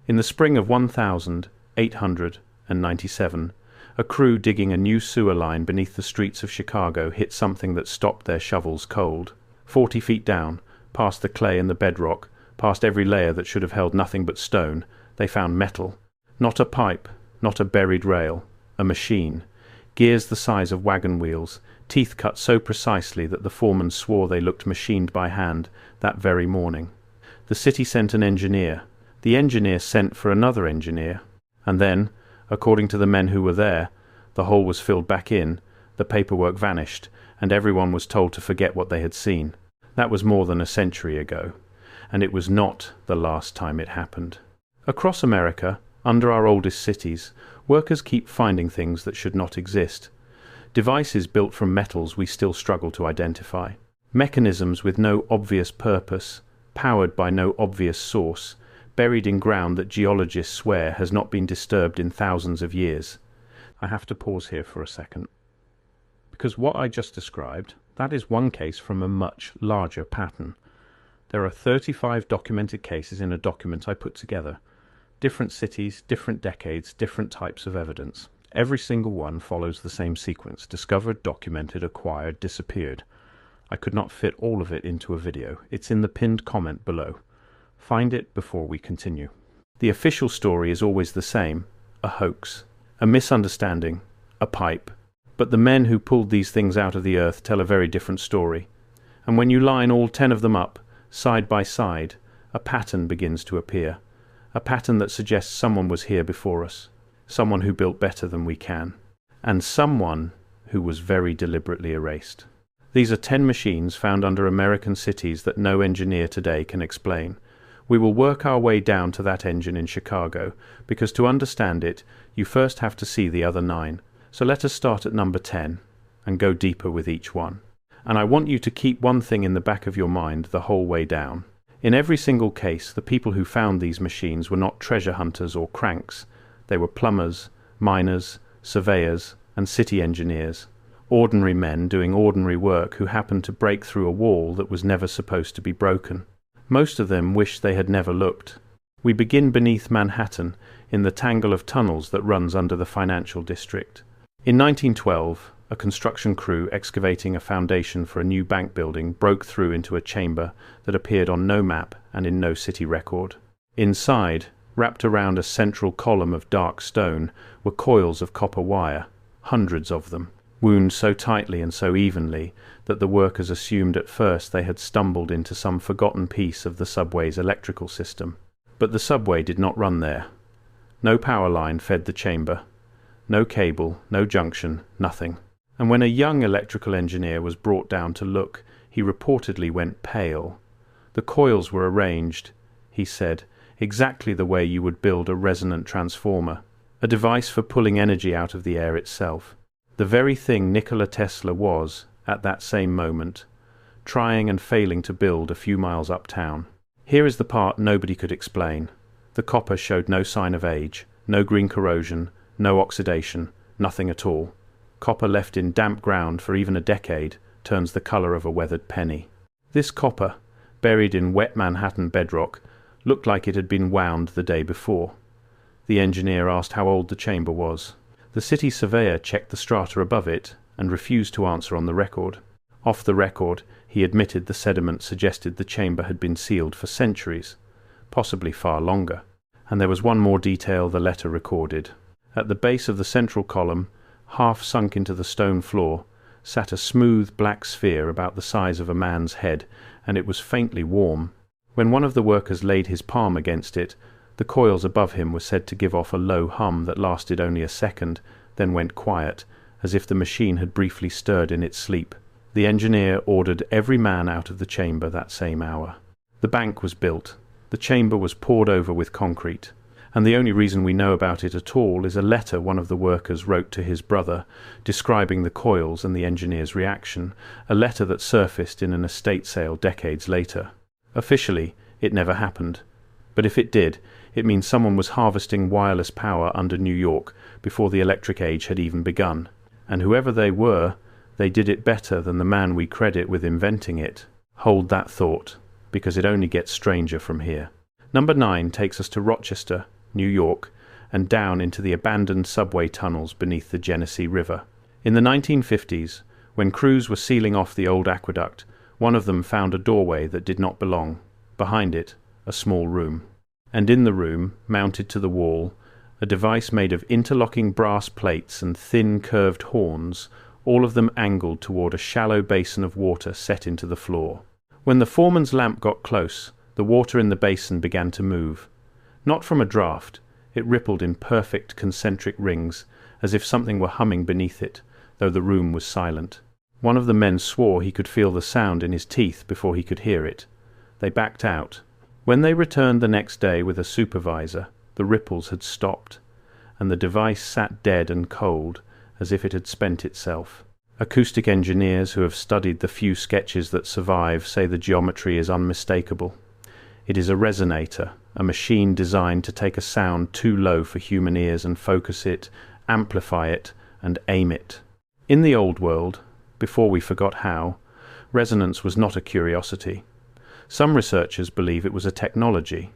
In the spring of 1897, a crew digging a new sewer line beneath the streets of Chicago hit something that stopped their shovels cold. 40 feet down, past the clay and the bedrock, past every layer that should have held nothing but stone, they found metal. Not a pipe, not a buried rail, a machine. Gears the size of wagon wheels, teeth cut so precisely that the foreman swore they looked machined by hand that very morning. The city sent an engineer. The engineer sent for another engineer. And then, according to the men who were there, the hole was filled back in, the paperwork vanished, and everyone was told to forget what they had seen. That was more than a century ago, and it was not the last time it happened. Across America, under our oldest cities, workers keep finding things that should not exist. Devices built from metals we still struggle to identify. Mechanisms with no obvious purpose, powered by no obvious source, buried in ground that geologists swear has not been disturbed in thousands of years. I have to pause here for a second, because what I just described, that is one case from a much larger pattern. There are 35 documented cases in a document I put together. Different cities, different decades, different types of evidence. Every single one follows the same sequence: discovered, documented, acquired, disappeared. I could not fit all of it into a video. It's in the pinned comment below. Find it before we continue. The official story is always the same: a hoax, a misunderstanding, a pipe. But the men who pulled these things out of the earth tell a very different story. And when you line all 10 of them up, side by side, a pattern begins to appear. A pattern that suggests someone was here before us, someone who built better than we can, and someone who was very deliberately erased. These are 10 machines found under American cities that no engineer today can explain. We will work our way down to that engine in Chicago, because to understand it, you first have to see the other 9. So let us start at number 10 and go deeper with each one. And I want you to keep one thing in the back of your mind the whole way down. In every single case, the people who found these machines were not treasure hunters or cranks. They were plumbers, miners, surveyors, and city engineers. Ordinary men doing ordinary work who happened to break through a wall that was never supposed to be broken. Most of them wished they had never looked. We begin beneath Manhattan, in the tangle of tunnels that runs under the financial district. In 1912, a construction crew excavating a foundation for a new bank building broke through into a chamber that appeared on no map and in no city record. Inside, wrapped around a central column of dark stone, were coils of copper wire, hundreds of them, wound so tightly and so evenly that the workers assumed at first they had stumbled into some forgotten piece of the subway's electrical system. But the subway did not run there. No power line fed the chamber. No cable, no junction, nothing. And when a young electrical engineer was brought down to look, he reportedly went pale. The coils were arranged, he said, exactly the way you would build a resonant transformer, a device for pulling energy out of the air itself. The very thing Nikola Tesla was, at that same moment, trying and failing to build a few miles uptown. Here is the part nobody could explain. The copper showed no sign of age, no green corrosion, no oxidation, nothing at all. Copper left in damp ground for even a decade turns the color of a weathered penny. This copper, buried in wet Manhattan bedrock, looked like it had been wound the day before. The engineer asked how old the chamber was. The city surveyor checked the strata above it and refused to answer on the record. Off the record, he admitted the sediment suggested the chamber had been sealed for centuries, possibly far longer. And there was one more detail the letter recorded. At the base of the central column, half sunk into the stone floor, sat a smooth black sphere about the size of a man's head, and it was faintly warm. When one of the workers laid his palm against it, the coils above him were said to give off a low hum that lasted only a second, then went quiet, as if the machine had briefly stirred in its sleep. The engineer ordered every man out of the chamber that same hour. The bank was built. The chamber was poured over with concrete. And the only reason we know about it at all is a letter one of the workers wrote to his brother, describing the coils and the engineer's reaction, a letter that surfaced in an estate sale decades later. Officially, it never happened. But if it did, it means someone was harvesting wireless power under New York before the electric age had even begun. And whoever they were, they did it better than the man we credit with inventing it. Hold that thought, because it only gets stranger from here. Number 9 takes us to Rochester, New York, and down into the abandoned subway tunnels beneath the Genesee River. In the 1950s, when crews were sealing off the old aqueduct, one of them found a doorway that did not belong. Behind it, a small room. And in the room, mounted to the wall, a device made of interlocking brass plates and thin curved horns, all of them angled toward a shallow basin of water set into the floor. When the foreman's lamp got close, the water in the basin began to move. Not from a draught, it rippled in perfect concentric rings, as if something were humming beneath it, though the room was silent. One of the men swore he could feel the sound in his teeth before he could hear it. They backed out. When they returned the next day with a supervisor, the ripples had stopped, and the device sat dead and cold, as if it had spent itself. Acoustic engineers who have studied the few sketches that survive say the geometry is unmistakable. It is a resonator, a machine designed to take a sound too low for human ears and focus it, amplify it, and aim it. In the old world, before we forgot how, resonance was not a curiosity. Some researchers believe it was a technology,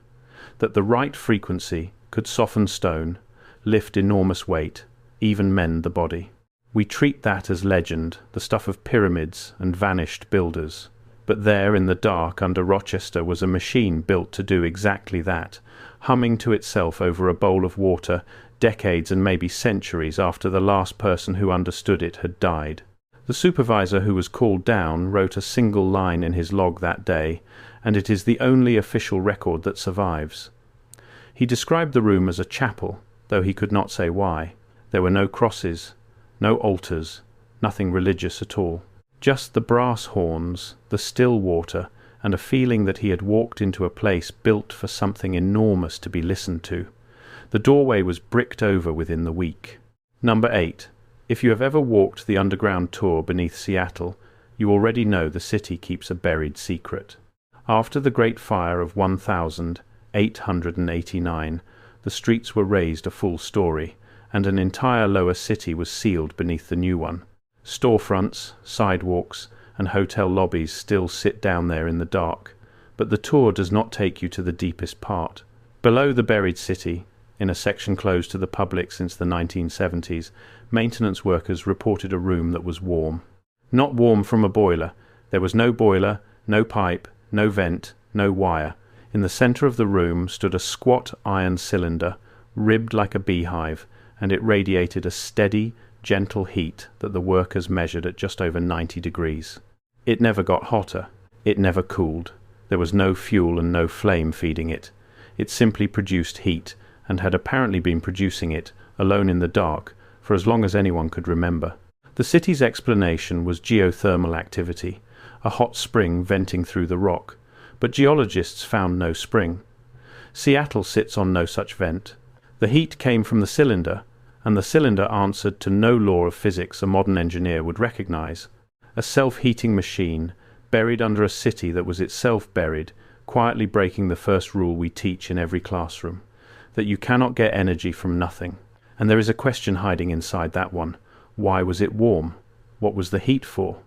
that the right frequency could soften stone, lift enormous weight, even mend the body. We treat that as legend, the stuff of pyramids and vanished builders. But there in the dark under Rochester was a machine built to do exactly that, humming to itself over a bowl of water, decades and maybe centuries after the last person who understood it had died. The supervisor who was called down wrote a single line in his log that day, and it is the only official record that survives. He described the room as a chapel, though he could not say why. There were no crosses, no altars, nothing religious at all. Just the brass horns, the still water, and a feeling that he had walked into a place built for something enormous to be listened to. The doorway was bricked over within the week. Number 8. If you have ever walked the underground tour beneath Seattle, you already know the city keeps a buried secret. After the Great Fire of 1889, the streets were raised a full story, and an entire lower city was sealed beneath the new one. Storefronts, sidewalks, and hotel lobbies still sit down there in the dark, but the tour does not take you to the deepest part. Below the buried city, in a section closed to the public since the 1970s, maintenance workers reported a room that was warm. Not warm from a boiler. There was no boiler, no pipe, no vent, no wire. In the center of the room stood a squat iron cylinder, ribbed like a beehive, and it radiated a steady, gentle heat that the workers measured at just over 90 degrees. It never got hotter. It never cooled. There was no fuel and no flame feeding it. It simply produced heat, and had apparently been producing it, alone in the dark, for as long as anyone could remember. The city's explanation was geothermal activity, a hot spring venting through the rock, but geologists found no spring. Seattle sits on no such vent. The heat came from the cylinder, and the cylinder answered to no law of physics a modern engineer would recognize. A self-heating machine, buried under a city that was itself buried, quietly breaking the first rule we teach in every classroom, that you cannot get energy from nothing. And there is a question hiding inside that one. Why was it warm? What was the heat for?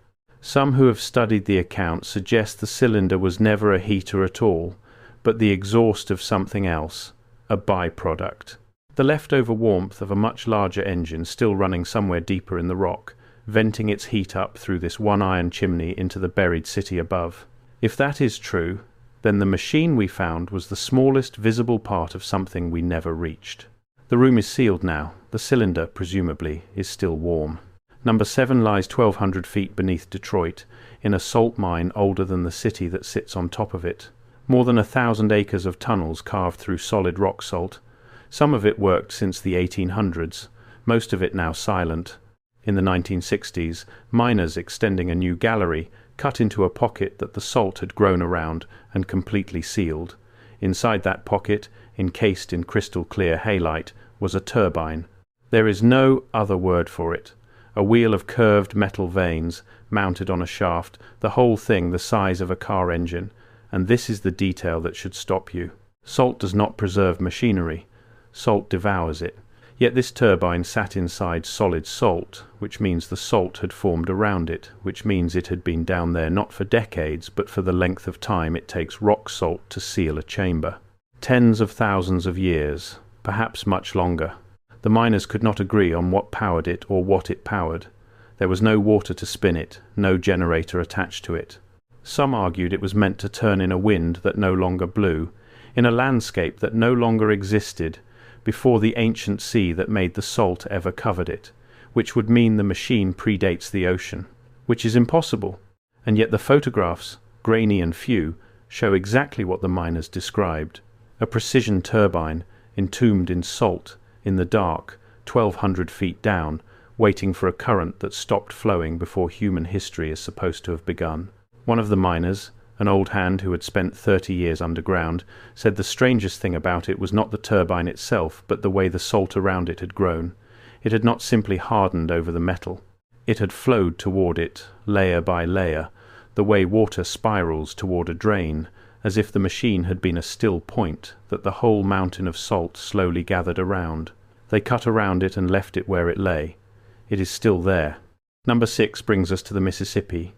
Some who have studied the account suggest the cylinder was never a heater at all, but the exhaust of something else, a byproduct. The leftover warmth of a much larger engine still running somewhere deeper in the rock, venting its heat up through this one iron chimney into the buried city above. If that is true, then the machine we found was the smallest visible part of something we never reached. The room is sealed now. The cylinder, presumably, is still warm. Number 7 lies 1,200 feet beneath Detroit, in a salt mine older than the city that sits on top of it. More than 1,000 acres of tunnels carved through solid rock salt. Some of it worked since the 1800s, most of it now silent. In the 1960s, miners extending a new gallery cut into a pocket that the salt had grown around and completely sealed. Inside that pocket, encased in crystal clear halite, was a turbine. There is no other word for it. A wheel of curved metal vanes, mounted on a shaft, the whole thing the size of a car engine. And this is the detail that should stop you. Salt does not preserve machinery. Salt devours it. Yet this turbine sat inside solid salt, which means the salt had formed around it, which means it had been down there not for decades, but for the length of time it takes rock salt to seal a chamber. Tens of thousands of years. perhaps much longer. The miners could not agree on what powered it or what it powered. There was no water to spin it, no generator attached to it. Some argued it was meant to turn in a wind that no longer blew, in a landscape that no longer existed, before the ancient sea that made the salt ever covered it, which would mean the machine predates the ocean, which is impossible. And yet the photographs, grainy and few, show exactly what the miners described: a precision turbine, entombed in salt, in the dark, 1,200 feet down, waiting for a current that stopped flowing before human history is supposed to have begun. One of the miners, an old hand who had spent 30 years underground, said the strangest thing about it was not the turbine itself, but the way the salt around it had grown. It had not simply hardened over the metal. It had flowed toward it, layer by layer, the way water spirals toward a drain, as if the machine had been a still point that the whole mountain of salt slowly gathered around. They cut around it and left it where it lay. It is still there. Number 6 brings us to the Mississippi.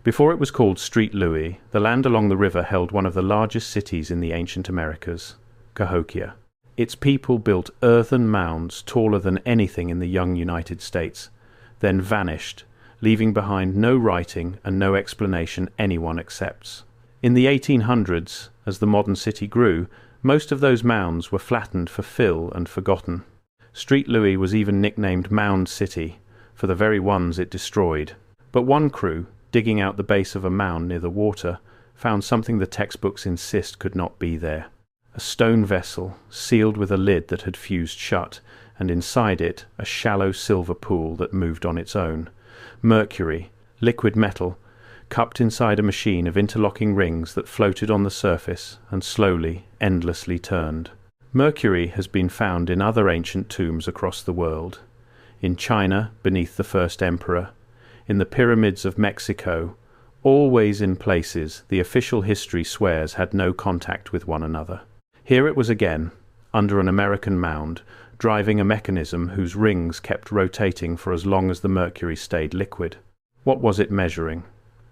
Before it was called Street Louis, the land along the river held one of the largest cities in the ancient Americas, Cahokia. Its people built earthen mounds taller than anything in the young United States, then vanished, leaving behind no writing and no explanation anyone accepts. In the 1800s, as the modern city grew, most of those mounds were flattened for fill and forgotten. Street Louis was even nicknamed Mound City, for the very ones it destroyed. But one crew, digging out the base of a mound near the water, found something the textbooks insist could not be there. A stone vessel, sealed with a lid that had fused shut, and inside it a shallow silver pool that moved on its own. Mercury, liquid metal, cupped inside a machine of interlocking rings that floated on the surface and slowly, endlessly turned. Mercury has been found in other ancient tombs across the world. In China, beneath the first emperor. In the pyramids of Mexico, always in places the official history swears had no contact with one another. Here it was again, under an American mound, driving a mechanism whose rings kept rotating for as long as the mercury stayed liquid. What was it measuring?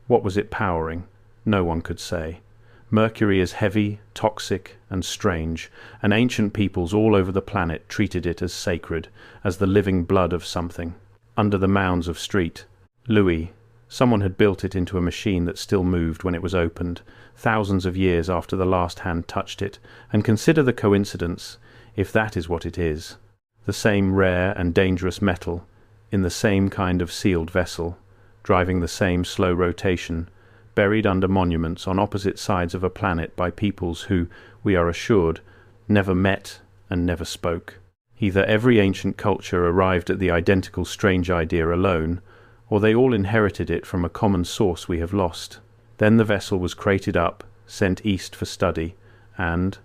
What was it powering? No one could say. Mercury is heavy, toxic, and strange, and ancient peoples all over the planet treated it as sacred, as the living blood of something. Under the mounds of Street Louis, someone had built it into a machine that still moved when it was opened, thousands of years after the last hand touched it, and consider the coincidence, if that is what it is. The same rare and dangerous metal, in the same kind of sealed vessel, driving the same slow rotation, buried under monuments on opposite sides of a planet by peoples who, we are assured, never met and never spoke. Either every ancient culture arrived at the identical strange idea alone, or they all inherited it from a common source we have lost. Then the vessel was crated up, sent east for study, and,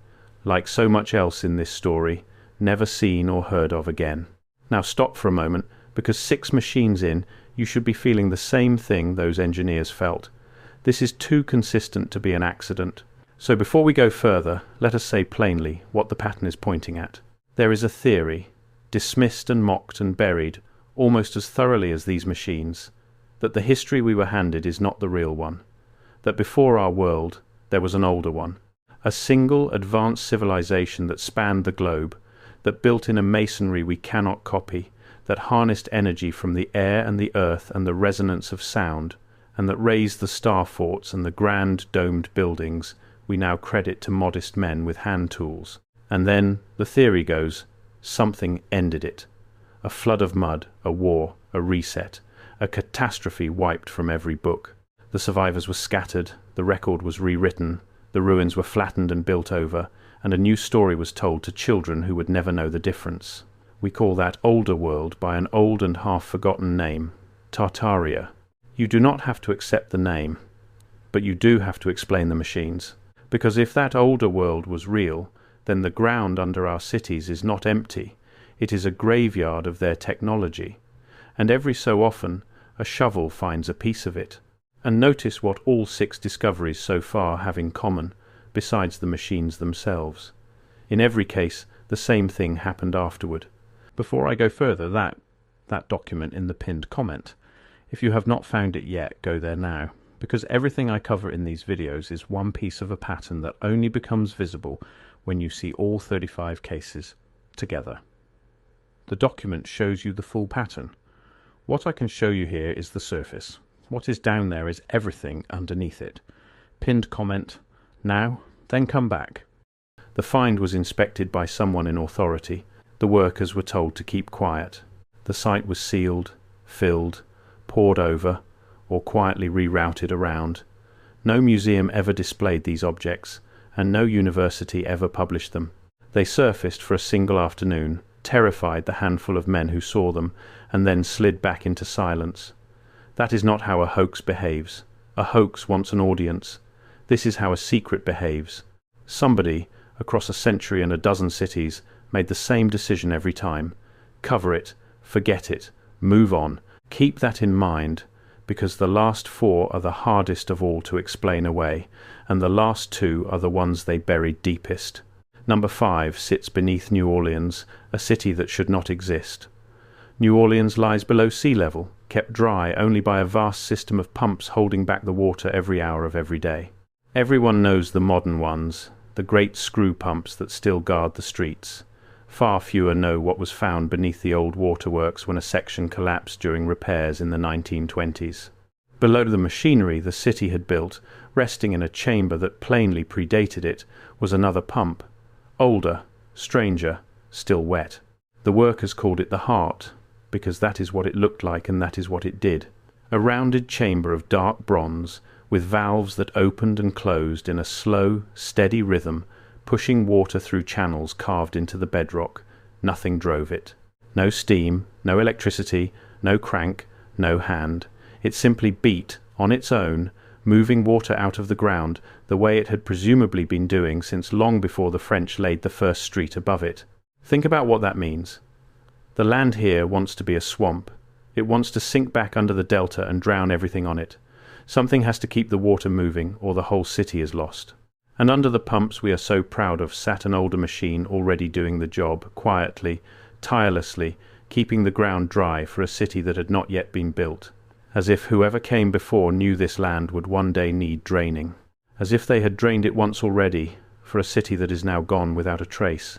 like so much else in this story, never seen or heard of again. Now stop for a moment, because 6 machines in, you should be feeling the same thing those engineers felt. This is too consistent to be an accident. So before we go further, let us say plainly what the pattern is pointing at. There is a theory, dismissed and mocked and buried, almost as thoroughly as these machines, that the history we were handed is not the real one, that before our world there was an older one, a single advanced civilization that spanned the globe, that built in a masonry we cannot copy, that harnessed energy from the air and the earth and the resonance of sound, and that raised the star forts and the grand domed buildings we now credit to modest men with hand tools. And then, the theory goes, something ended it. A flood of mud, a war, a reset, a catastrophe wiped from every book. The survivors were scattered, the record was rewritten, the ruins were flattened and built over, and a new story was told to children who would never know the difference. We call that older world by an old and half-forgotten name, Tartaria. You do not have to accept the name, but you do have to explain the machines. Because if that older world was real, then the ground under our cities is not empty. It is a graveyard of their technology, and every so often a shovel finds a piece of it. And notice what all 6 discoveries so far have in common, besides the machines themselves. In every case, the same thing happened afterward. Before I go further, that document in the pinned comment. If you have not found it yet, go there now, because everything I cover in these videos is one piece of a pattern that only becomes visible when you see all 35 cases. together. The document shows you the full pattern. What I can show you here is the surface. What is down there is everything underneath it. Pinned comment, now, then come back. The find was inspected by someone in authority. The workers were told to keep quiet. The site was sealed, filled, poured over, or quietly rerouted around. No museum ever displayed these objects, and no university ever published them. They surfaced for a single afternoon, terrified the handful of men who saw them, and then slid back into silence. That is not how a hoax behaves. A hoax wants an audience. This is how a secret behaves. Somebody, across a century and a dozen cities, made the same decision every time. Cover it, forget it, move on. Keep that in mind, because the last four are the hardest of all to explain away, and the last two are the ones they buried deepest. Number 5 sits beneath New Orleans, a city that should not exist. New Orleans lies below sea level, kept dry only by a vast system of pumps holding back the water every hour of every day. Everyone knows the modern ones, the great screw pumps that still guard the streets. Far fewer know what was found beneath the old waterworks when a section collapsed during repairs in the 1920s. Below the machinery the city had built, resting in a chamber that plainly predated it, was another pump. Older, stranger, still wet. The workers called it the heart, because that is what it looked like and that is what it did. A rounded chamber of dark bronze, with valves that opened and closed in a slow, steady rhythm, pushing water through channels carved into the bedrock. Nothing drove it. No steam, no electricity, no crank, no hand. It simply beat, on its own, moving water out of the ground the way it had presumably been doing since long before the French laid the first street above it. Think about what that means. The land here wants to be a swamp. It wants to sink back under the delta and drown everything on it. Something has to keep the water moving, or the whole city is lost. And under the pumps we are so proud of sat an older machine already doing the job, quietly, tirelessly, keeping the ground dry for a city that had not yet been built. As if whoever came before knew this land would one day need draining. As if they had drained it once already, for a city that is now gone without a trace.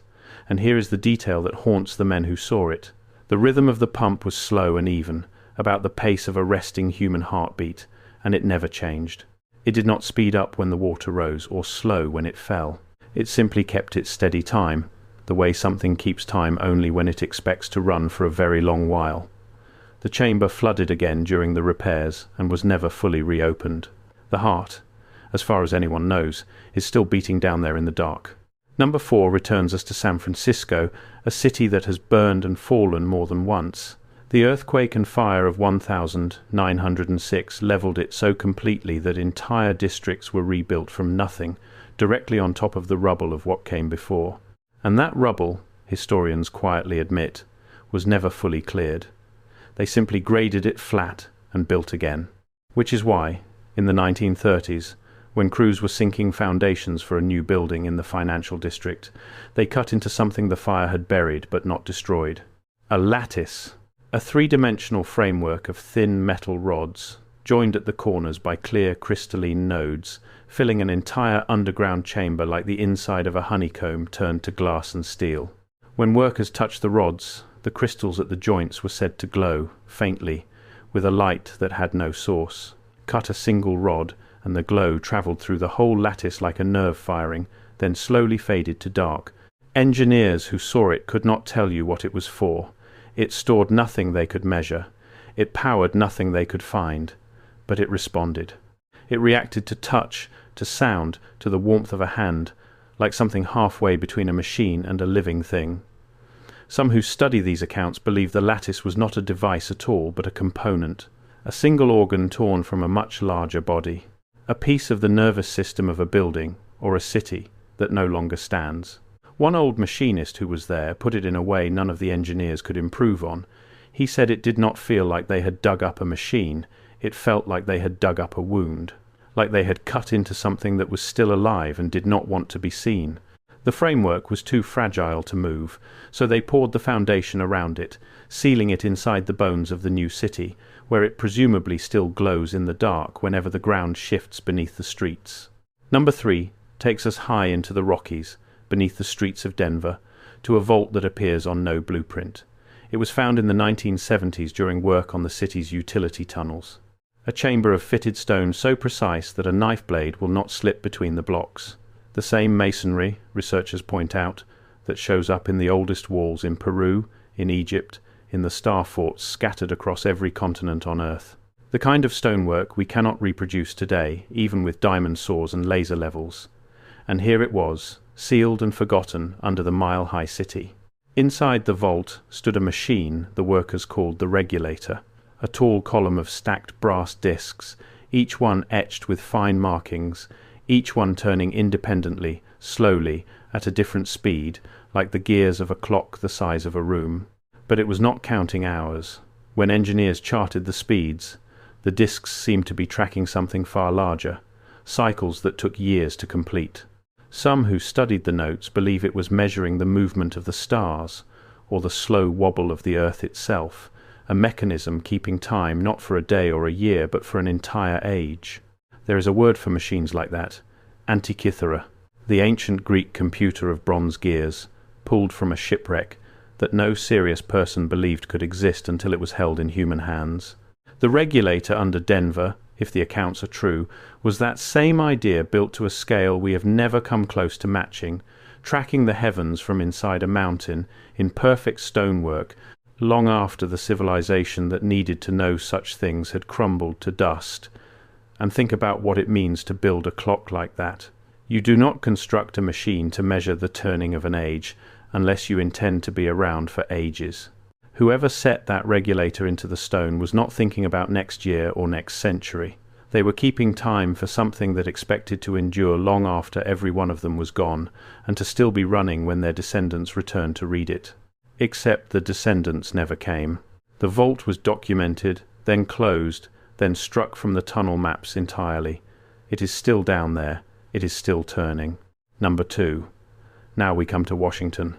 And here is the detail that haunts the men who saw it. The rhythm of the pump was slow and even, about the pace of a resting human heartbeat, and it never changed. It did not speed up when the water rose, or slow when it fell. It simply kept its steady time, the way something keeps time only when it expects to run for a very long while. The chamber flooded again during the repairs, and was never fully reopened. The heart, as far as anyone knows, is still beating down there in the dark. Number 4 returns us to San Francisco, a city that has burned and fallen more than once. The earthquake and fire of 1906 leveled it so completely that entire districts were rebuilt from nothing, directly on top of the rubble of what came before. And that rubble, historians quietly admit, was never fully cleared. They simply graded it flat and built again. Which is why, in the 1930s, when crews were sinking foundations for a new building in the financial district, they cut into something the fire had buried but not destroyed. A lattice, a three-dimensional framework of thin metal rods, joined at the corners by clear crystalline nodes, filling an entire underground chamber like the inside of a honeycomb turned to glass and steel. When workers touched the rods, the crystals at the joints were said to glow, faintly, with a light that had no source. Cut a single rod, and the glow travelled through the whole lattice like a nerve firing, then slowly faded to dark. Engineers who saw it could not tell you what it was for. It stored nothing they could measure. It powered nothing they could find. But it responded. It reacted to touch, to sound, to the warmth of a hand, like something halfway between a machine and a living thing. Some who study these accounts believe the lattice was not a device at all, but a component, a single organ torn from a much larger body. A piece of the nervous system of a building, or a city, that no longer stands. One old machinist who was there put it in a way none of the engineers could improve on. He said it did not feel like they had dug up a machine, it felt like they had dug up a wound, like they had cut into something that was still alive and did not want to be seen. The framework was too fragile to move, so they poured the foundation around it, sealing it inside the bones of the new city, where it presumably still glows in the dark whenever the ground shifts beneath the streets. Number 3 takes us high into the Rockies, beneath the streets of Denver, to a vault that appears on no blueprint. It was found in the 1970s during work on the city's utility tunnels. A chamber of fitted stone so precise that a knife blade will not slip between the blocks. The same masonry, researchers point out, that shows up in the oldest walls in Peru, in Egypt, in the star forts scattered across every continent on Earth. The kind of stonework we cannot reproduce today, even with diamond saws and laser levels. And here it was, sealed and forgotten under the mile-high city. Inside the vault stood a machine the workers called the regulator, a tall column of stacked brass discs, each one etched with fine markings, each one turning independently, slowly, at a different speed, like the gears of a clock the size of a room. But it was not counting hours. When engineers charted the speeds, the discs seemed to be tracking something far larger, cycles that took years to complete. Some who studied the notes believe it was measuring the movement of the stars, or the slow wobble of the Earth itself, a mechanism keeping time not for a day or a year, but for an entire age. There is a word for machines like that, Antikythera, the ancient Greek computer of bronze gears, pulled from a shipwreck that no serious person believed could exist until it was held in human hands. The regulator under Denver, if the accounts are true, was that same idea built to a scale we have never come close to matching, tracking the heavens from inside a mountain in perfect stonework, long after the civilization that needed to know such things had crumbled to dust. And think about what it means to build a clock like that. You do not construct a machine to measure the turning of an age, unless you intend to be around for ages. Whoever set that regulator into the stone was not thinking about next year or next century. They were keeping time for something that expected to endure long after every one of them was gone, and to still be running when their descendants returned to read it. Except the descendants never came. The vault was documented, then closed, then struck from the tunnel maps entirely. It is still down there. It is still turning. Number 2. Now we come to Washington.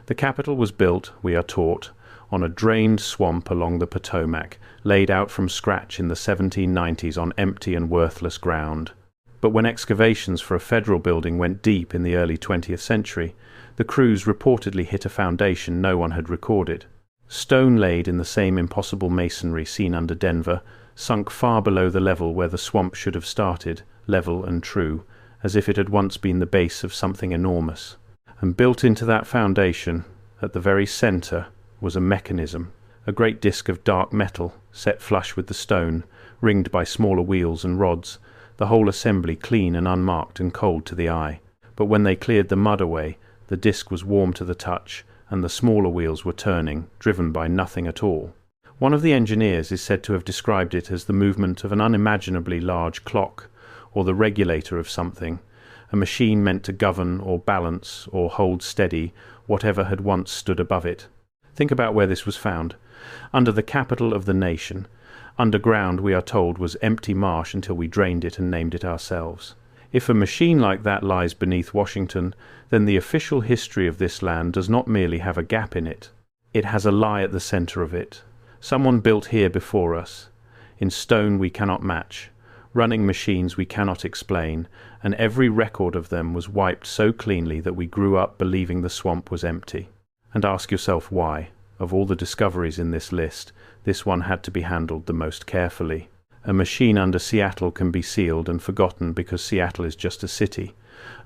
The capital was built, we are taught, on a drained swamp along the Potomac, laid out from scratch in the 1790s on empty and worthless ground. But when excavations for a federal building went deep in the early 20th century, the crews reportedly hit a foundation no one had recorded. Stone laid in the same impossible masonry seen under Denver, sunk far below the level where the swamp should have started, level and true, as if it had once been the base of something enormous. And built into that foundation, at the very centre, was a mechanism, a great disc of dark metal, set flush with the stone, ringed by smaller wheels and rods, the whole assembly clean and unmarked and cold to the eye. But when they cleared the mud away, the disc was warm to the touch, and the smaller wheels were turning, driven by nothing at all. One of the engineers is said to have described it as the movement of an unimaginably large clock, or the regulator of something, a machine meant to govern or balance or hold steady whatever had once stood above it. Think about where this was found. Under the capital of the nation. Underground, we are told, was empty marsh until we drained it and named it ourselves. If a machine like that lies beneath Washington, then the official history of this land does not merely have a gap in it. It has a lie at the centre of it. Someone built here before us. In stone we cannot match. Running machines we cannot explain, and every record of them was wiped so cleanly that we grew up believing the swamp was empty. And ask yourself why, of all the discoveries in this list, this one had to be handled the most carefully. A machine under Seattle can be sealed and forgotten because Seattle is just a city.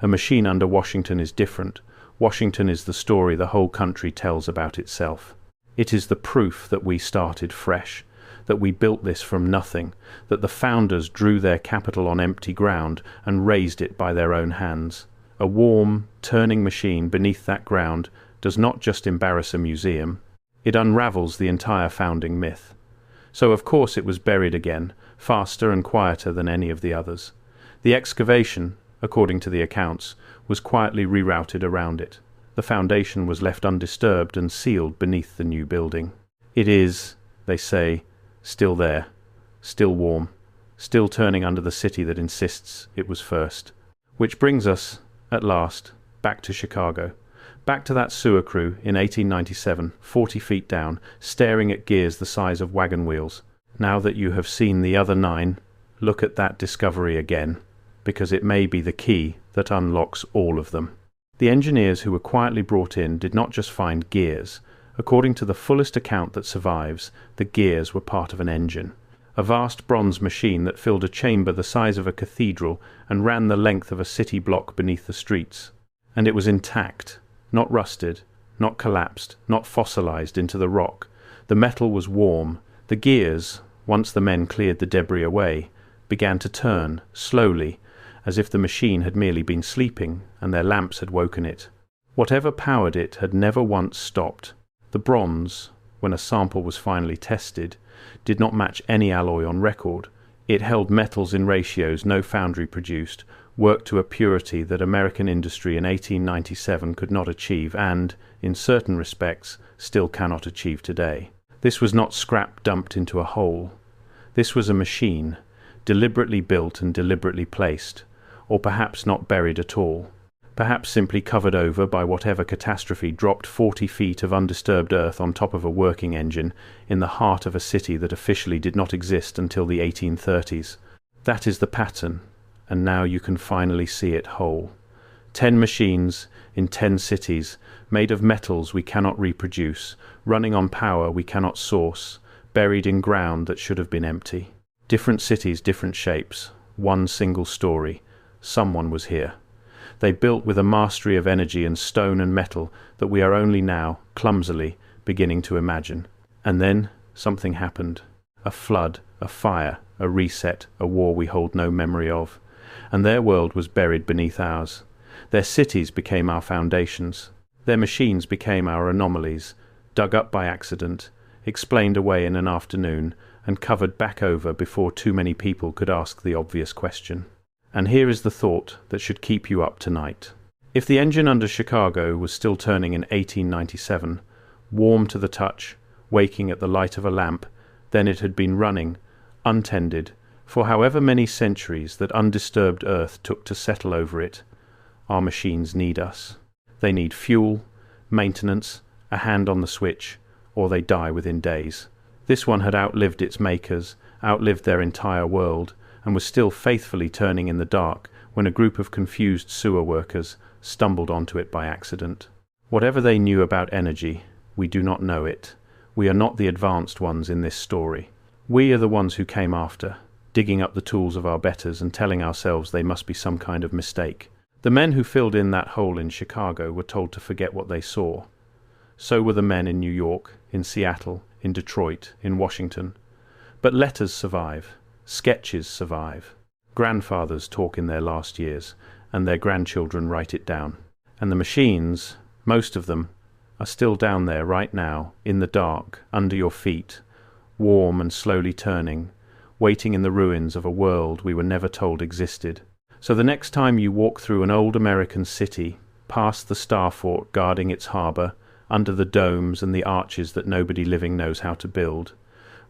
A machine under Washington is different. Washington is the story the whole country tells about itself. It is the proof that we started fresh, that we built this from nothing, that the founders drew their capital on empty ground and raised it by their own hands. A warm, turning machine beneath that ground does not just embarrass a museum, it unravels the entire founding myth. So of course it was buried again, faster and quieter than any of the others. The excavation, according to the accounts, was quietly rerouted around it. The foundation was left undisturbed and sealed beneath the new building. It is, they say, still there, still warm, still turning under the city that insists it was first. Which brings us, at last, back to Chicago. Back to that sewer crew in 1897, 40 feet down, staring at gears the size of wagon wheels. Now that you have seen the other 9, look at that discovery again, because it may be the key that unlocks all of them. The engineers who were quietly brought in did not just find gears. According to the fullest account that survives, the gears were part of an engine. A vast bronze machine that filled a chamber the size of a cathedral and ran the length of a city block beneath the streets. And it was intact, not rusted, not collapsed, not fossilized into the rock. The metal was warm. The gears, once the men cleared the debris away, began to turn, slowly, as if the machine had merely been sleeping and their lamps had woken it. Whatever powered it had never once stopped. The bronze, when a sample was finally tested, did not match any alloy on record. It held metals in ratios no foundry produced, worked to a purity that American industry in 1897 could not achieve and, in certain respects, still cannot achieve today. This was not scrap dumped into a hole. This was a machine, deliberately built and deliberately placed, or perhaps not buried at all. Perhaps simply covered over by whatever catastrophe dropped 40 feet of undisturbed earth on top of a working engine in the heart of a city that officially did not exist until the 1830s. That is the pattern, and now you can finally see it whole. 10 machines in 10 cities, made of metals we cannot reproduce, running on power we cannot source, buried in ground that should have been empty. Different cities, different shapes, one single story. Someone was here. They built with a mastery of energy and stone and metal that we are only now, clumsily, beginning to imagine. And then something happened. A flood, a fire, a reset, a war we hold no memory of. And their world was buried beneath ours. Their cities became our foundations. Their machines became our anomalies, dug up by accident, explained away in an afternoon, and covered back over before too many people could ask the obvious question. And here is the thought that should keep you up tonight. If the engine under Chicago was still turning in 1897, warm to the touch, waking at the light of a lamp, then it had been running, untended, for however many centuries that undisturbed earth took to settle over it. Our machines need us. They need fuel, maintenance, a hand on the switch, or they die within days. This one had outlived its makers, outlived their entire world, and was still faithfully turning in the dark when a group of confused sewer workers stumbled onto it by accident. Whatever they knew about energy, we do not know it. We are not the advanced ones in this story. We are the ones who came after, digging up the tools of our betters and telling ourselves they must be some kind of mistake. The men who filled in that hole in Chicago were told to forget what they saw. So were the men in New York, in Seattle, in Detroit, in Washington. But letters survive. Sketches survive. Grandfathers talk in their last years, and their grandchildren write it down. And the machines, most of them, are still down there right now, in the dark, under your feet, warm and slowly turning, waiting in the ruins of a world we were never told existed. So the next time you walk through an old American city, past the star fort guarding its harbor, under the domes and the arches that nobody living knows how to build,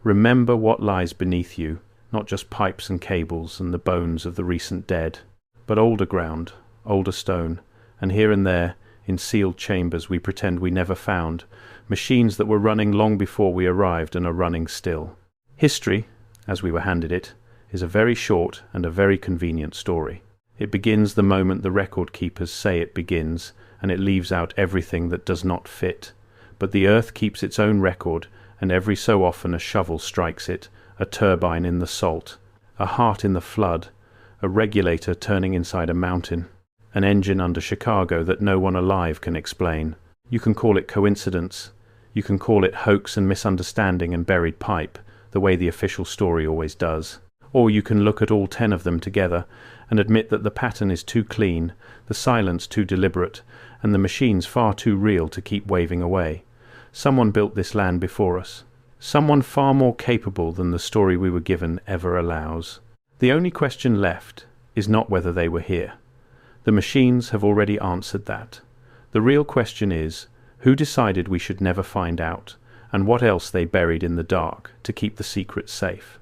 remember what lies beneath you. Not just pipes and cables and the bones of the recent dead, but older ground, older stone, and here and there, in sealed chambers we pretend we never found, machines that were running long before we arrived and are running still. History, as we were handed it, is a very short and a very convenient story. It begins the moment the record keepers say it begins, and it leaves out everything that does not fit. But the earth keeps its own record, and every so often a shovel strikes it, a turbine in the salt, a heart in the flood, a regulator turning inside a mountain, an engine under Chicago that no one alive can explain. You can call it coincidence. You can call it hoax and misunderstanding and buried pipe, the way the official story always does. Or you can look at all 10 of them together and admit that the pattern is too clean, the silence too deliberate, and the machines far too real to keep waving away. Someone built this land before us. Someone far more capable than the story we were given ever allows. The only question left is not whether they were here. The machines have already answered that. The real question is, who decided we should never find out, and what else they buried in the dark to keep the secret safe?